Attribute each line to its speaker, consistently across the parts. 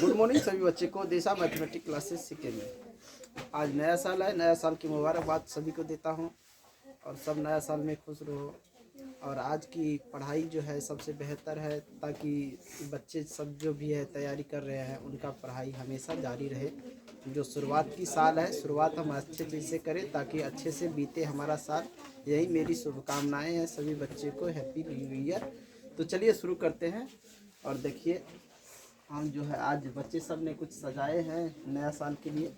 Speaker 1: Good morning सभी बच्चे को दिशा मैथमेटिक क्लासेस सीखेंगे। आज नया साल है, नया साल की मुबारकबाद सभी को देता हूं और सब नया साल में खुश रहो। और आज की पढ़ाई जो है सबसे बेहतर है ताकि बच्चे सब जो भी है तैयारी कर रहे हैं उनका पढ़ाई हमेशा जारी रहे। जो शुरुआत की साल है, शुरुआत हम अच्छे चीज़ से करें ताकि अच्छे से बीते हमारा साल। यही मेरी शुभकामनाएं हैं सभी बच्चे को। Happy new year. तो चलिए शुरू करते हैं। और देखिए हम जो है आज बच्चे सब ने कुछ सजाए हैं नया साल के लिए।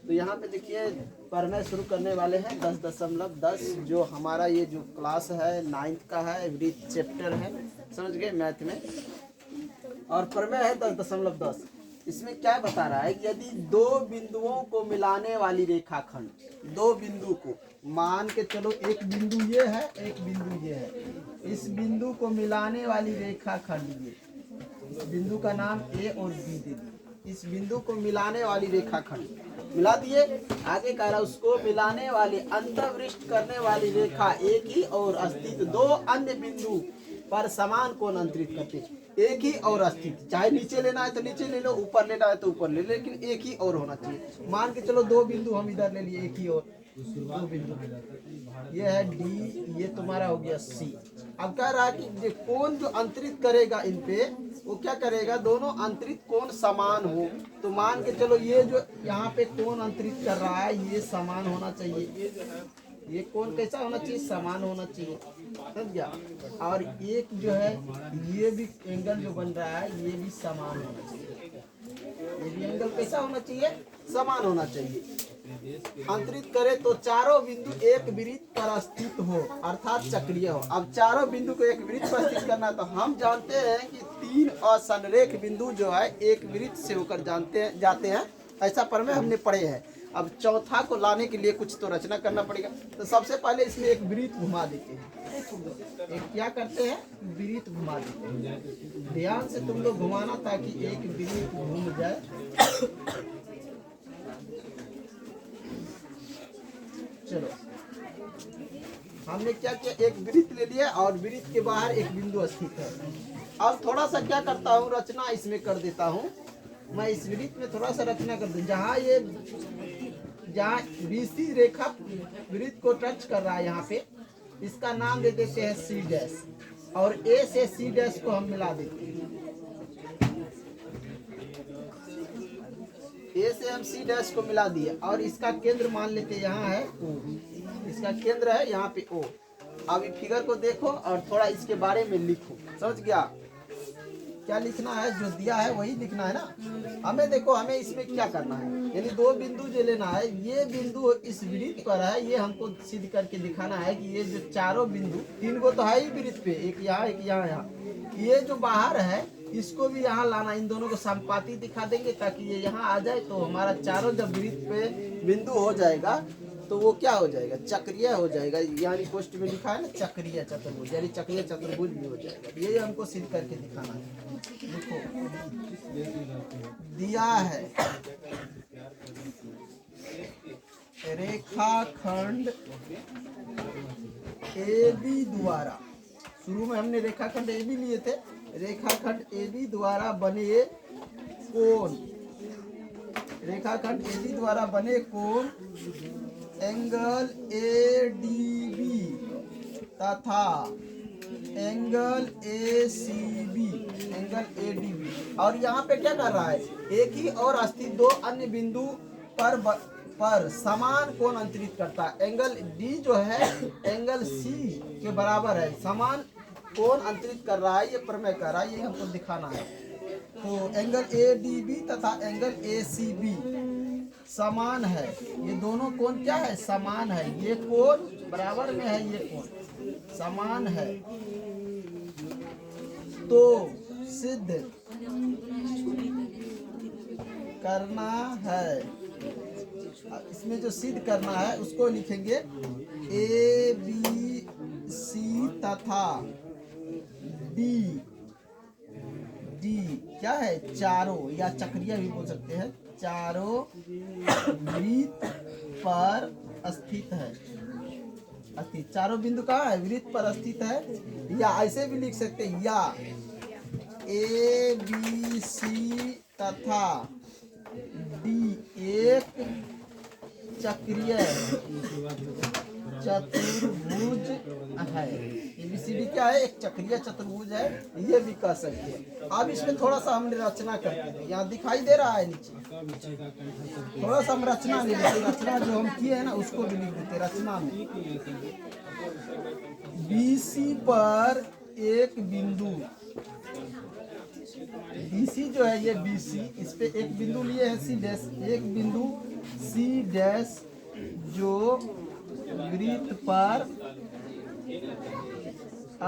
Speaker 1: तो यहाँ पे देखिए पढ़ना शुरू करने वाले हैं 10.10 जो हमारा ये जो क्लास है 9th का है, एवरी चैप्टर है, समझ गए मैथ में। और प्रमेय है 10.10। इसमें क्या बता रहा है कि यदि दो बिंदुओं को मिलाने वाली रेखाखंड, दो बिंदु को मान के चलो, एक बिंदु ये है, एक बिंदु ये है, इस बिंदु को मिलाने वाली रेखाखंड, ये बिंदु का नाम ए और बी दे दी। इस बिंदु को मिलाने वाली रेखाखंड मिला दिए। आगे कह रहा उसको मिलाने वाली अंतर्वृष्ट करने वाली रेखा एक ही और अस्तित्व दो अन्य बिंदु पर समान कोण अंतरित करते। एक ही और अस्तित्व, चाहे नीचे लेना है तो नीचे ले लो, ऊपर लेना है तो ऊपर ले लो, लेकिन एक ही और होना चाहिए। मान के चलो दो बिंदु हम इधर ले लिए, एक ही और दो बिंदु, ये है डी, ये तुम्हारा हो गया सी। अब कह रहा है कि कोण जो अंतरित करेगा इन पे, वो क्या करेगा, दोनों अंतरित कोण समान हो। तो मान के चलो ये जो यहाँ पे कोण अंतरित कर रहा है ये समान होना चाहिए। ये कोण कैसा होना चाहिए, समान होना चाहिए, समझ गया। और एक जो है ये भी एंगल जो बन रहा है ये भी समान होना चाहिए। ये भी एंगल कैसा होना चाहिए, समान होना चाहिए। अंतरित करे तो चारों बिंदु एक वृत्त पर स्थित हो, अर्थात चक्रीय हो। अब चारों बिंदु को एक वृत्त पर स्थित करना, तो हम जानते हैं कि तीन असंरेख बिंदु जो है एक वृत्त से होकर जाते हैं। ऐसा प्रमेय हमने पढ़े हैं। अब चौथा को लाने के लिए कुछ तो रचना करना पड़ेगा। तो सबसे पहले इसमें एक वृत्त घुमा देते हैं। एक क्या करते हैं, वृत्त घुमा देते हैं। ध्यान से तुम लोग घुमाना ताकि एक वृत्त घूम जाए। चलो हमने क्या किया, एक वृत्त ले लिया और वृत्त के बाहर एक बिंदु स्थित है। अब थोड़ा सा क्या करता हूँ, रचना इसमें कर देता हूँ। मैं इस वृत्त में थोड़ा सा रचना कर दूँ। जहाँ बीसी रेखा वृत्त को टच कर रहा है, यहाँ पे इसका नाम दे देते हैं सी डैश, और ए से सी डैश को हम मिला देते हैं। ए से हम सी डैश को मिला दिए और इसका केंद्र मान लेते हैं यहाँ है ओ। इसका केंद्र है यहाँ पे ओ। अब ये फिगर को देखो और थोड़ा इसके बारे में लिखो, समझ गया। क्या लिखना है, जो दिया है वही लिखना है ना। हमें देखो, हमें इसमें क्या करना है, यानी दो बिंदु जो लेना है, ये बिंदु इस वृत्त पर है, ये हमको सिद्ध करके दिखाना है कि ये जो चारों बिंदु, तीन को तो है ही वृत्त पे, एक यहाँ एक यहाँ यहाँ, ये जो बाहर है इसको भी यहाँ लाना। इन दोनों को समानुपाती दिखा देंगे ताकि ये यहाँ आ जाए। तो हमारा चारों जब वृत्त पे बिंदु हो जाएगा तो वो क्या हो जाएगा, चक्रीय हो जाएगा। यानी पोस्ट में लिखा है ना चक्रीय चतुर्भुज, यानी चक्रीय चतुर्भुज भी हो जाएगा। ये हमको सिद्ध करके दिखाना है। देखो दिया है रेखाखंड ए बी द्वारा, शुरू में हमने रेखाखंड ए बी लिए थे, रेखाखंड ए बी द्वारा बने कोण, रेखाखंड ए बी द्वारा बने कोण एंगल ए डी बी तथा angle A C B, angle A D B. और यहाँ पे क्या कर रहा है, एक ही और स्थित दो अन्य बिंदु पर समान कोण अंतरित करता है। एंगल डी जो है एंगल सी के बराबर है, समान कोण अंतरित कर रहा है। ये प्रमेय कर रहा है, ये हमको दिखाना है। तो एंगल ए डी बी तथा एंगल ए सी बी समान है। ये दोनों कोण क्या है, समान है। ये कोण बराबर में है, ये कोण समान है। तो सिद्ध करना है, इसमें जो सिद्ध करना है उसको लिखेंगे ए बी सी तथा डी, डी क्या है, चारों, या चक्रीय भी बोल सकते हैं, चारों वृत्त पर स्थित है। स्थित चारों बिंदु कहाँ है, वृत्त पर स्थित है। या ऐसे भी लिख सकते हैं, या ए बी सी तथा डी एक चक्रीय चतुर्भुज है। ABCD क्या है? एक चक्रीय चतुर्भुज है, ये भी कह सकते हैं। अब इसमें थोड़ा सा हमने रचना करते हैं, यहाँ दिखाई दे रहा है नीचे, थोड़ा सा हम रचना नहीं लिखते, रचना जो हम किए हैं ना उसको भी लिख देते। रचना में BC पर एक बिंदु, BC जो है ये BC, इस पे एक बिंदु लिए हैं C डैश, एक बिंदु C डैश जो वृत्त पर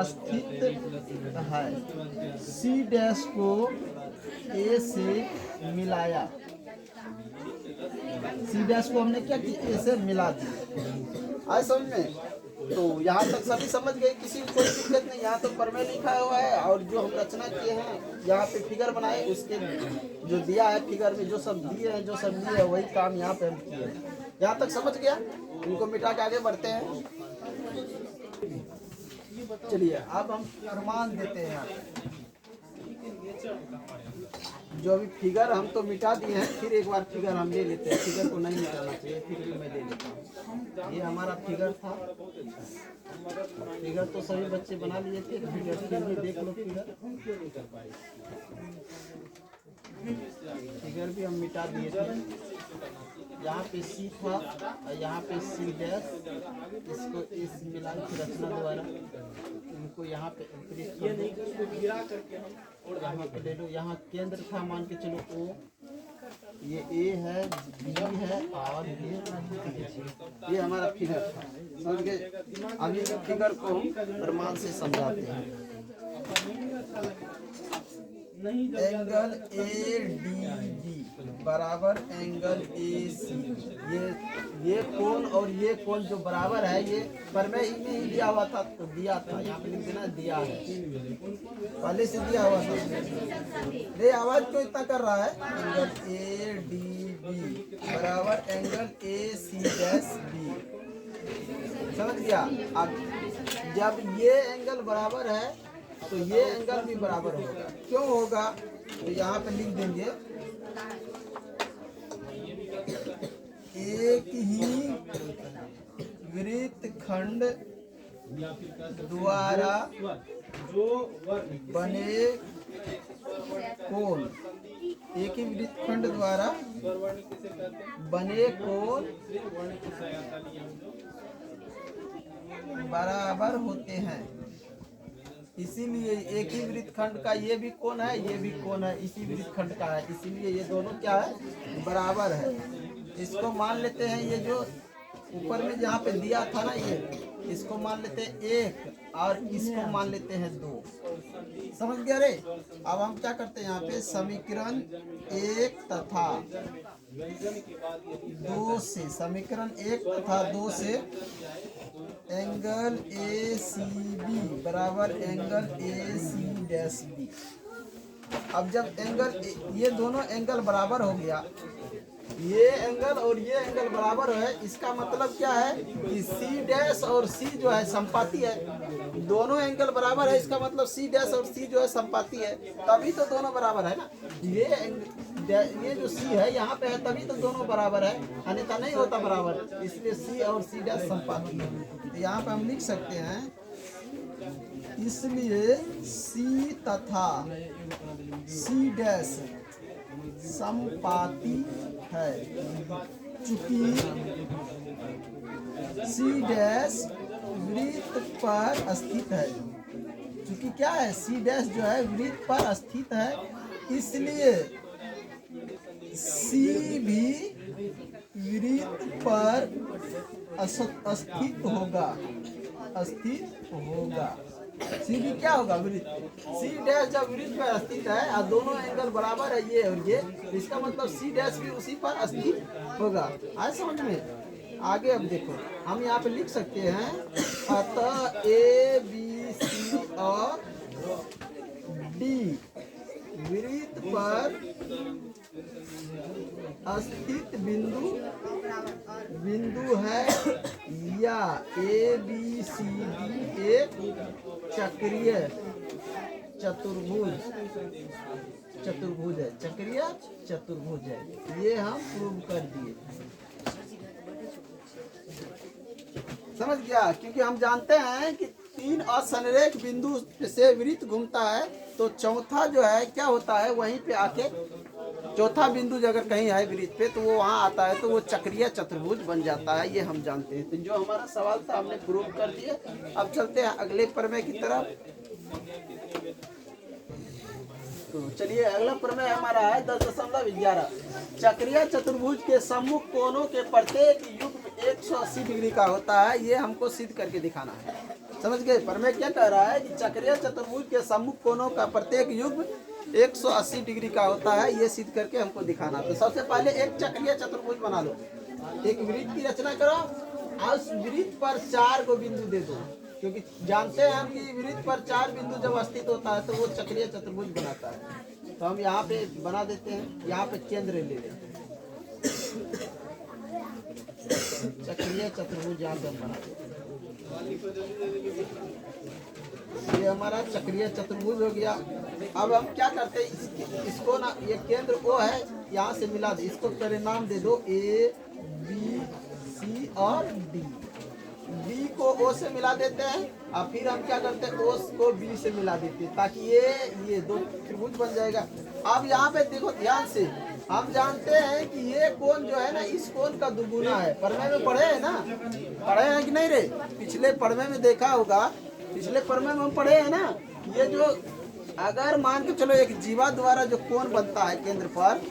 Speaker 1: स्थित है। C डैश को A से मिलाया, C डैश को हमने क्या किया? A से मिला दिया। आए समझ में? तो यहाँ तक सभी समझ गए, किसी को कोई दिक्कत नहीं। यहाँ तो प्रमेय लिखा हुआ है और जो हम रचना किए हैं यहाँ पे फिगर बनाए, उसके जो दिया है फिगर में जो सब दिए हैं, जो सब दिए है वही काम यहाँ पे हम किए हैं। यहाँ तक समझ गया? इनको मिटा के आगे बढ़ते हैं। चलिए अब हम प्रमाण देते हैं। जो भी फिगर हम तो मिटा दिए हैं, फिर एक बार फिगर हम ले लेते हैं। फिगर को नहीं मिटाना चाहिए, फिर भी मैं ले लेता हूँ। ये हमारा फिगर था, फिगर तो सभी बच्चे बना लिए थे। फिगर फिर भी देख लो, फिगर भी हम मिटा दिए थे। यहाँ पे C था और यहाँ पे C डैश, इसको इस मिला के रचना द्वारा इनको यहाँ पे यहाँ पे ले लो। यहाँ केंद्र था, मान के चलो O, ये A है, B है और ये हमारा फिगर था। समझ गए? अभी फिगर को प्रमाण से समझाते हैं। एंगल ADB बराबर एंगल AC, ये कोण और ये कोण जो बराबर है, ये प्रमेय ही में ही दिया हुआ था, तो दिया था यहाँ पे लिख देना, दिया है, पहले से दिया हुआ था। ये आवाज क्यों इतना कर रहा है? एंगल ADB बराबर एंगल AC डैश B। समझ गया? अब जब ये एंगल बराबर है तो ये एंगल भी बराबर होगा। क्यों होगा? तो यहाँ पे लिख देंगे, एक ही वृत्तखंड द्वारा बने कोण, एक ही वृत्तखंड द्वारा बने कोण बराबर होते हैं। इसीलिए एक ही वृत्तखंड का ये भी कोण है, ये भी कोण है, इसी वृत्तखंड का है, इसीलिए ये दोनों क्या है? बराबर है। इसको मान लेते हैं, ये जो ऊपर में जहाँ पे दिया था ना, ये इसको मान लेते हैं 1 और इसको मान लेते हैं 2। समझ गया रे? अब हम क्या करते हैं, यहाँ पे समीकरण 1 तथा 2 से, समीकरण 1 तथा 2 से एंगल ACB बराबर एंगल AC डैश B। अब जब एंगल, ये दोनों एंगल बराबर हो गया, ये एंगल और ये एंगल बराबर है, इसका मतलब क्या है कि C डैश और C जो है संपाती है। दोनों एंगल बराबर है, इसका मतलब C डैश और C जो है संपाती है, तभी तो दोनों बराबर है ना। ये जो C है यहाँ पे है, तभी तो दोनों बराबर है, अन्यथा नहीं होता बराबर। इसलिए C और C डैश संपाती है। तो यहाँ पे हम लिख सकते हैं, इसलिए C तथा C डैश संपाती है। चूंकि C डैश वृत्त पर स्थित है, चूंकि क्या है? C डैश जो है वृत्त पर स्थित है, इसलिए C भी वृत्त पर स्थित होगा, C भी क्या होगा? वृत्त। C डैश जब वृत्त पर स्थित है और दोनों एंगल बराबर है, ये और ये, इसका मतलब C डैश भी उसी पर स्थित होगा। आज समझ में? आगे अब देखो, हम यहाँ पे लिख सकते हैं, अतः ABC और D वृत्त पर स्थित बिंदु है, या ABCD एक चक्रीय चतुर्भुज चतुर्भुज है, चक्रीय चतुर्भुज है, ये हम प्रूव कर दिए। समझ गया? क्योंकि हम जानते हैं कि 3 असंरेख बिंदु से वृत्त घूमता है, तो चौथा जो है क्या होता है, वहीं पे आके चौथा बिंदु अगर कहीं है वृत्त पे तो वो वहाँ आता है, तो वो चक्रीय चतुर्भुज बन जाता है। ये हम जानते हैं। तो जो हमारा सवाल था हमने प्रूव कर दिए। अब चलते हैं अगले प्रमेय की तरफ। तो चलिए, अगला प्रमेय हमारा है 10.11। चक्रीय चतुर्भुज के सम्मुख कोणों के प्रत्येक युग्म 180 डिग्री का होता है। ये हमको सिद्ध करके दिखाना है। समझ गए? प्रमेय क्या कह रहा है कि चक्रीय चतुर्भुज के सम्मुख कोणों का प्रत्येक युग्म 180 डिग्री का होता है। ये सिद्ध करके हमको दिखाना। तो सबसे पहले एक चक्रीय चतुर्भुज बना लो। एक वृत्त की रचना करो और उस वृत्त पर 4 को बिंदु दे दो, क्योंकि जानते हैं हम कि वृत्त पर 4 बिंदु जब स्थित होता है तो वो चक्रीय चतुर्भुज बनाता है। तो हम यहाँ पे बना देते हैं, यहाँ पे केंद्र ले लेते हैं। चक्रीय चतुर्भुज यहाँ पे हम बना देते हैं। ये हमारा चक्रीय चतुर्भुज हो गया। अब हम क्या करते हैं, इसको ना, ये केंद्र O है, यहाँ से मिला दे, इसको परिणाम दे दो A, B, C और D। B को O से मिला देते हैं और फिर हम क्या करते हैं, O को B से मिला देते हैं, ताकि ये 2 त्रिभुज बन जाएगा। अब यहाँ पे देखो ध्यान से, हम जानते हैं कि ये कोण जो है ना, इस कोण का दुगुना है। प्रमेय में पढ़े हैं ना? पढ़े हैं कि नहीं रे? पिछले प्रमेय में देखा होगा, पिछले प्रमेय में हम पढ़े हैं ना, ये जो अगर मान के चलो एक जीवा द्वारा जो कोण बनता है केंद्र पर,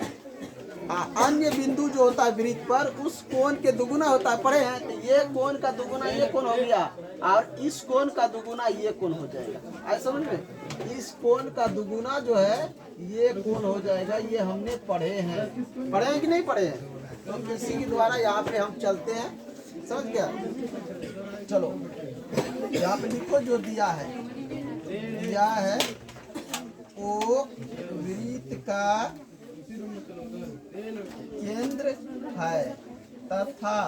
Speaker 1: अन्य बिंदु जो होता है वृत्त पर, उस कोण के दुगुना होता है। पढ़े हैं? तो ये कोण का दुगुना ये कोण हो गया और इस कोण का दुगुना ये कोण हो जाएगा। आए समझ में? इस कोण का दुगुना जो है ये कोण हो जाएगा। ये हमने पढ़े हैं। पढ़े हैं कि नहीं पढ़े हैं? तो इसी के द्वारा यहाँ पे हम चलते हैं। समझ गया? चलो यहाँ पे लिखो जो दिया है, दिया है ओ वृत्त का केंद्र है तथा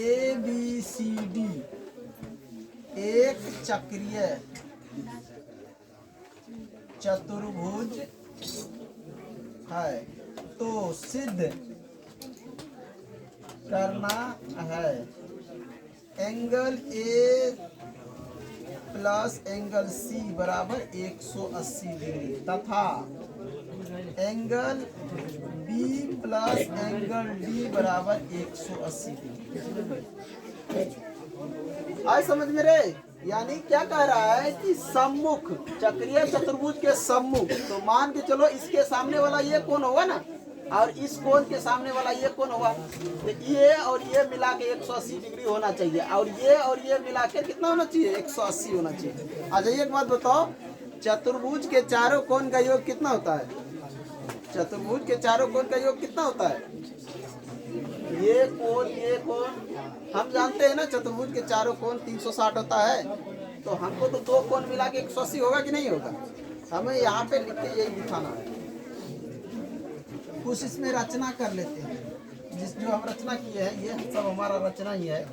Speaker 1: ABCD एक चक्रीय चतुर्भुज है, तो सिद्ध करना है angle A plus angle C बराबर 180 डिग्री तथा angle B plus angle D बराबर 180 डिग्री। आज समझ में रे? यानी क्या कह रहा है कि सम्मुख, चक्रीय चतुर्भुज के सम्मुख, तो मान के चलो इसके सामने वाला ये कोण होगा ना, और इस कोण के सामने वाला ये कोण होगा, तो ये और ये मिला के 180 डिग्री होना चाहिए, और ये मिला के कितना होना चाहिए? 180 होना चाहिए। अच्छा एक बात बताओ, चतुर्भुज के चारों कोण का योग कितना होता है? चतुर्भुज के चारों कोण का योग कितना होता है? ये कोण हम जानते हैं ना, चतुर्भुज के चारों कोण 360 होता है। तो हमको तो 2 कोण मिला के 180 होगा कि नहीं होगा? हमें यहाँ पे लिख के यही दिखाना है। कुछ इसमें रचना कर लेते हैं। जिस जो हम रचना किए हैं ये सब हमारा रचना ही है।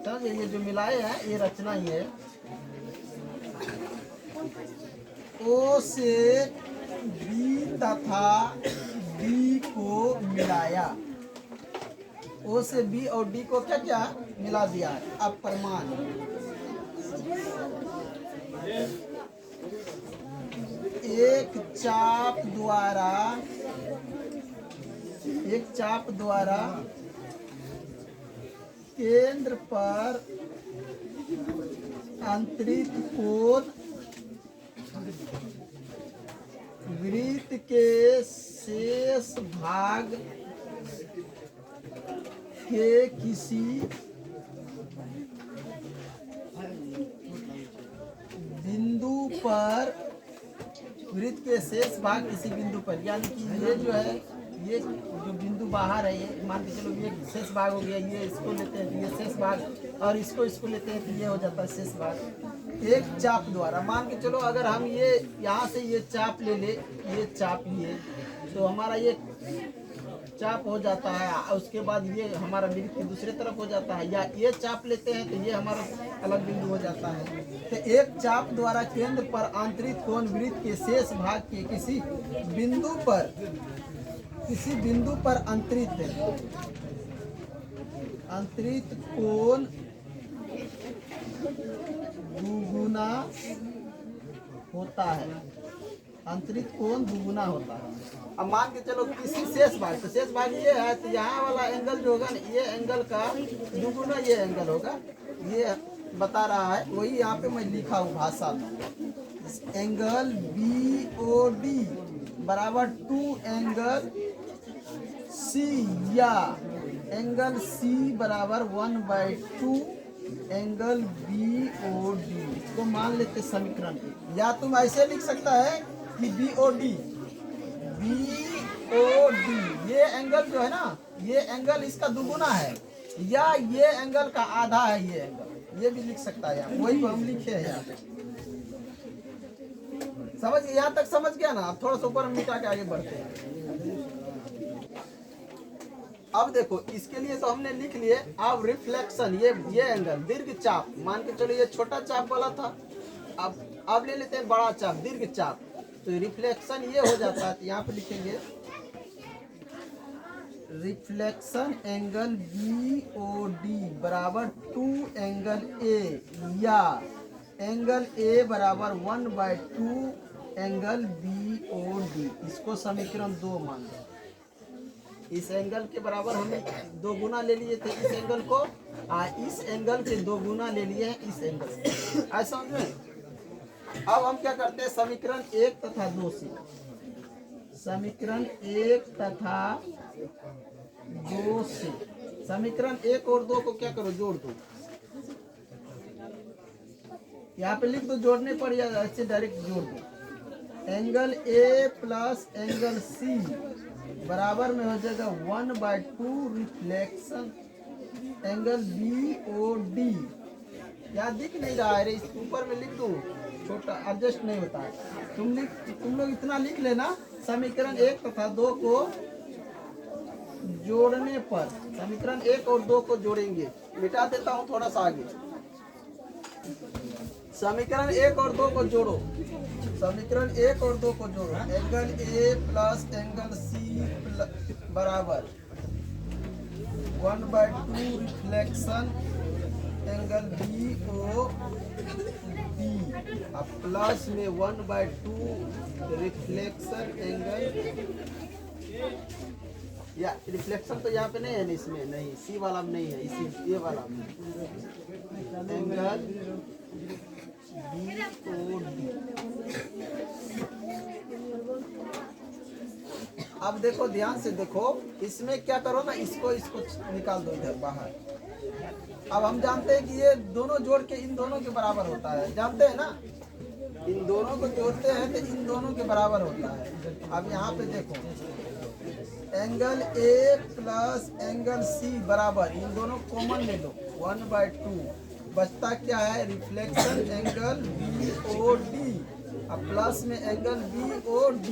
Speaker 1: तो ये जो मिलाए हैं ये रचना ही है। O से B तथा D को मिलाया, O से B और D को क्या क्या मिला दिया है। अब प्रमाण, एक चाप द्वारा केंद्र पर अंतरित कोण वृत्त के शेष भाग के किसी बिंदु पर, वृत्त के शेष भाग किसी बिंदु पर, यानी कि ये जो है, ये जो बिंदु बाहर है, ये मान के चलो ये शेष भाग हो गया, ये इसको लेते हैं तो ये शेष भाग, और इसको लेते हैं तो ये हो जाता है शेष भाग। एक चाप द्वारा, मान के चलो अगर हम ये यहाँ से ये चाप ले ले, ये चाप लिए, तो हमारा ये चाप हो जाता है, उसके बाद ये हमारा वृत्त की दूसरे तरफ हो जाता है, या ये चाप लेते हैं तो ये हमारा अलग बिंदु हो जाता है। तो एक चाप द्वारा केंद्र पर आंतरिक कोण वृत्त के शेष भाग के किसी बिंदु पर अंतरित कोण दुगुना होता है। अंतरित कोण दुगुना होता है। अब मान के चलो किसी शेष भाग, तो शेष भाग ये है, तो यहाँ वाला एंगल जो होगा ना, ये एंगल का दुगुना ये एंगल होगा, ये बता रहा है। वही यहाँ पे मैं लिखा हूँ भाषा में, एंगल BOD बराबर 2 एंगल C, या एंगल C बराबर 1/2 एंगल BOD। इसको मान लेते समीकरण, या तुम ऐसे लिख सकता है कि BOD ये एंगल जो है ना, ये एंगल इसका दुगुना है, या ये एंगल का आधा है ये एंगल, ये भी लिख सकता है। वही हम लिखे हैं यहाँ पे। समझ, यहाँ तक समझ गया ना? अब थोड़ा सा ऊपर मिटा के आगे बढ़ते हैं। अब देखो, इसके लिए तो हमने लिख लिए। अब रिफ्लेक्शन, ये एंगल दीर्घ चाप, मान के चलो ये छोटा चाप वाला था, अब ले लेते हैं बड़ा चाप, दीर्घ चाप, तो रिफ्लेक्शन ये हो जाता है। तो यहाँ पे लिखेंगे रिफ्लेक्शन एंगल BOD बराबर 2 एंगल A, या एंगल A बराबर 1/2 एंगल BOD। इसको समीकरण 2 मान लो। इस एंगल के बराबर हमने 2 गुना ले लिए थे इस एंगल को, इस एंगल के 2 गुना ले लिए हैं इस एंगल से। ऐसा समझ में? अब हम क्या करते हैं, समीकरण 1 तथा 2 से, समीकरण 1 तथा 2 से, समीकरण 1 और 2 को क्या करो, जोड़ दो। यहाँ पे लिख दो जोड़ने पर, या ऐसे डायरेक्ट जोड़ दो। Angle A plus angle C बराबर में हो जाएगा 1/2 रिफ्लेक्शन एंगल BOD। क्या दिख नहीं रहा है रे? इस ऊपर में लिख दो, छोटा एडजस्ट नहीं होता है। तुम लोग इतना लिख लेना, समीकरण 1 तथा 2 को जोड़ने पर, समीकरण 1 और 2 को जोड़ेंगे। मिटा देता हूँ थोड़ा सा आगे। समीकरण 1 और 2 को जोड़ो, समीकरण 1 और 2 को जोड़ो। Angle A plus angle C बराबर 1/2 रिफ्लेक्शन एंगल BOD, अब प्लस में 1/2 रिफ्लेक्शन एंगल, या रिफ्लेक्शन तो यहाँ पे नहीं है ना, इसमें नहीं, C वाला में नहीं है, इसी ये वाला में एंगल BOD। अब देखो, ध्यान से देखो, इसमें क्या करो ना, इसको निकाल दो इधर बाहर। अब हम जानते हैं कि ये दोनों जोड़ के इन दोनों के बराबर होता है, जानते हैं ना? इन दोनों को जोड़ते हैं तो इन दोनों के बराबर होता है। अब यहाँ पे देखो, angle A plus angle C बराबर, इन दोनों कॉमन ले लो, 1/2, बचता क्या है, रिफ्लेक्शन एंगल BOD, अब प्लस में angle BOD,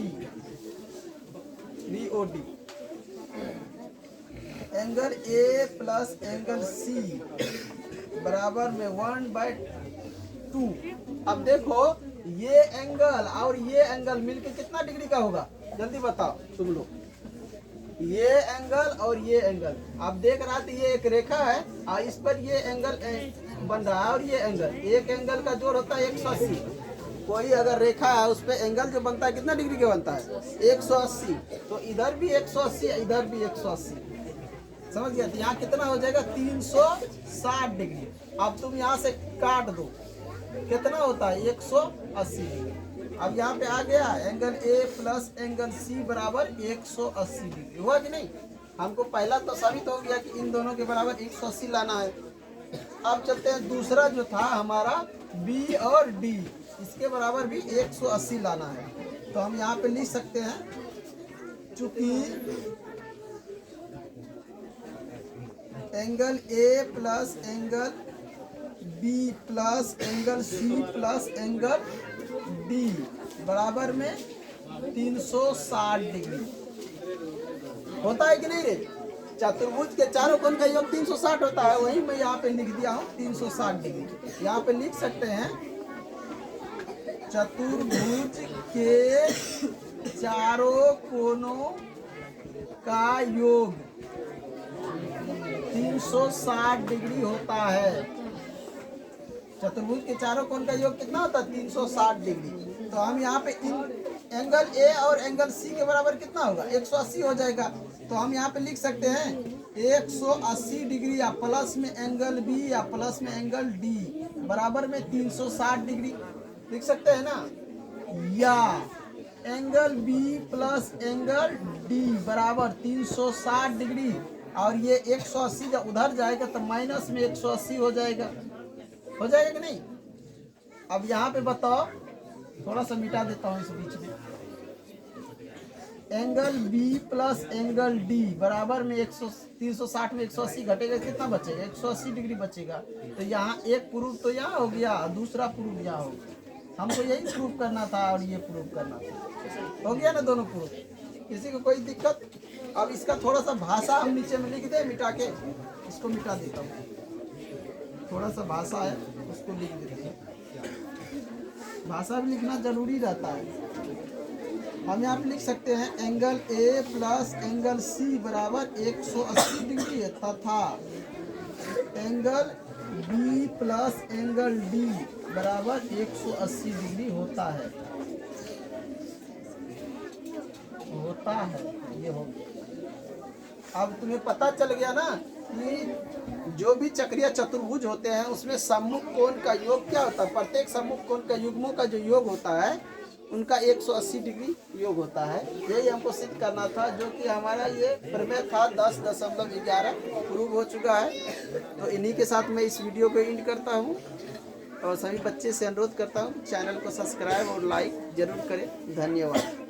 Speaker 1: angle A plus angle C बराबर में 1/2। अब देखो, ये एंगल और ये एंगल मिलके कितना डिग्री का होगा, जल्दी बताओ तुम लोग। ये एंगल और ये एंगल, आप देख रहा था ये एक रेखा है और इस पर ये एंगल बन रहा है, और ये एंगल, एक एंगल का जोड़ होता है 180। कोई अगर रेखा है उस पर एंगल जो बनता है कितना डिग्री का बनता है, 180। तो इधर भी 180, इधर भी 180, समझ गया? तो यहाँ कितना हो जाएगा, 360 डिग्री। अब तुम यहाँ से काट दो, कितना होता है, 180 डिग्री। अब यहाँ पे आ गया angle A plus angle C बराबर 180 डिग्री, हुआ कि नहीं? हमको पहला तो साबित हो गया कि इन दोनों के बराबर 180 लाना है। अब चलते हैं दूसरा जो था हमारा B और D, इसके बराबर भी 180 लाना है। तो हम यहाँ पे लिख सकते हैं, चूंकि angle A plus angle B plus angle C plus angle D बराबर में 360 डिग्री, होता है कि नहीं रे? चतुर्भुज के चारों कोण का योग 360 होता है, वही मैं यहाँ पे लिख दिया हूँ 360 डिग्री। यहाँ पे लिख सकते हैं चतुर्भुज के चारों कोणों का योग 360 डिग्री होता है। चतुर्भुज के चारों कोण का योग कितना होता है? 360 डिग्री। तो हम यहाँ पे एंगल ए और एंगल सी के बराबर कितना होगा? 180 हो जाएगा। तो हम यहाँ पे लिख सकते हैं 180 डिग्री या प्लस में एंगल बी या प्लस में एंगल डी बराबर में 360 डिग्री लिख सकते हैं ना, या angle B plus angle D बराबर 360 डिग्री। और ये 180 जब उधर जाएगा तो माइनस में 180 हो जाएगा कि नहीं? अब यहाँ पे बताओ, थोड़ा सा मिटा देता हूँ इस बीच में। Angle B plus angle D बराबर में 360 में 180 घटेगा, कितना बचेगा? 180 डिग्री बचेगा। तो यहाँ एक प्रूफ तो यहाँ हो गया, दूसरा प्रूफ यहाँ हो गया। हमको यही प्रूफ करना था और ये प्रूफ करना था, हो गया ना दोनों प्रूफ। किसी को कोई दिक्कत? अब इसका थोड़ा सा भाषा हम नीचे में लिख दे, मिटा के इसको मिटा देता हूँ। थोड़ा सा भाषा है उसको लिख देते हैं, भाषा भी लिखना जरूरी रहता है। हम यहाँ पे लिख सकते हैं angle A plus angle C बराबर 180 डिग्री है, तथा angle B plus angle D बराबर 180 डिग्री होता है। ये हो गया। अब तुम्हें पता चल गया ना कि जो भी चक्रीय चतुर्भुज होते हैं उसमें सम्मुख कोण का योग क्या होता है? प्रत्येक सम्मुख कोण का युग्मों का जो योग होता है उनका 180 डिग्री योग होता है। यही हमको सिद्ध करना था, जो कि हमारा ये प्रमेय था 10.11 प्रूव हो चुका है। तो इन्हीं के साथ मैं इस वीडियो को एंड करता हूँ और सभी बच्चे से अनुरोध करता हूँ चैनल को सब्सक्राइब और लाइक जरूर करें। धन्यवाद।